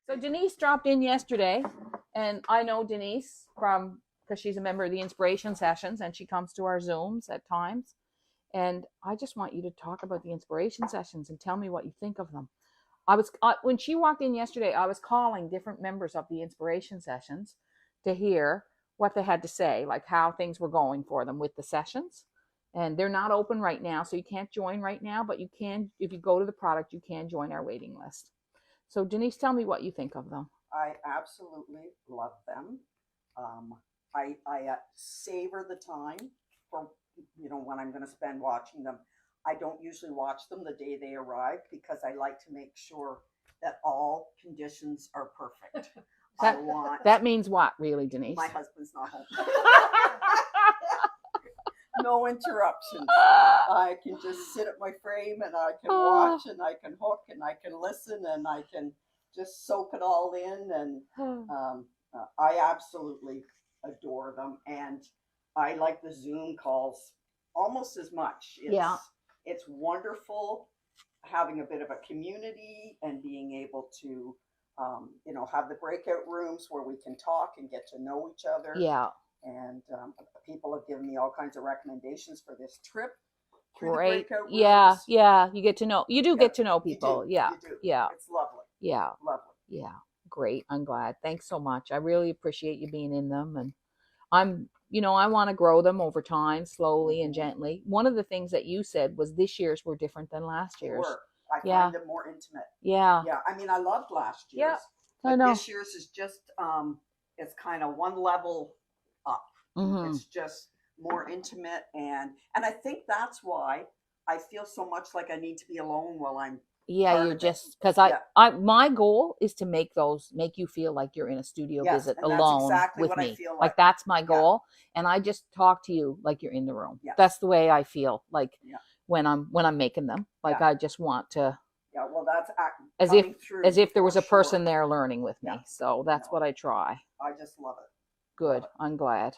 So Denise dropped in yesterday, and I know Denise because she's a member of the Inspiration Sessions, and she comes to our Zooms at times. And I just want you to talk about the Inspiration Sessions and tell me what you think of them. When she walked in yesterday, I was calling different members of the Inspiration Sessions to hear what they had to say, like how things were going for them with the sessions. And they're not open right now, so you can't join right now, but you can, if you go to the product, you can join our waiting list. So Denise, tell me what you think of them. I absolutely love them. I savor the time for, when I'm going to spend watching them. I don't usually watch them the day they arrive because I like to make sure that all conditions are perfect. That means what, really, Denise? My husband's not home. No interruptions. I can just sit at my frame and I can watch and I can hook and I can listen and I can just soak it all in. And I absolutely adore them. And I like the Zoom calls almost as much. It's wonderful having a bit of a community and being able to, have the breakout rooms where we can talk and get to know each other. Yeah. And people have given me all kinds of recommendations for this trip. Great. Yeah. You get to know. You do get to know people. You do. Yeah. It's lovely. Yeah. Lovely. Yeah. Great. I'm glad. Thanks so much. I really appreciate you being in them. And I want to grow them over time, slowly and gently. One of the things that you said was this year's were different than last year's. I find them more intimate. Yeah. Yeah. I mean, I loved last year's. Yeah. But I know. This year's is just, it's kind of one level up. Mm-hmm. It's just more intimate. And I think that's why I feel so much like I need to be alone while I'm. Yeah, you're just, because my goal is to make you feel like you're in a studio visit alone with me. Like that's my goal. And I just talk to you like you're in the room. Yeah. That's the way I feel like when I'm making them. Like I just want to. Yeah, well, that's as if there was a person there learning with me. So that's what I try. I just love it. Good. I'm glad.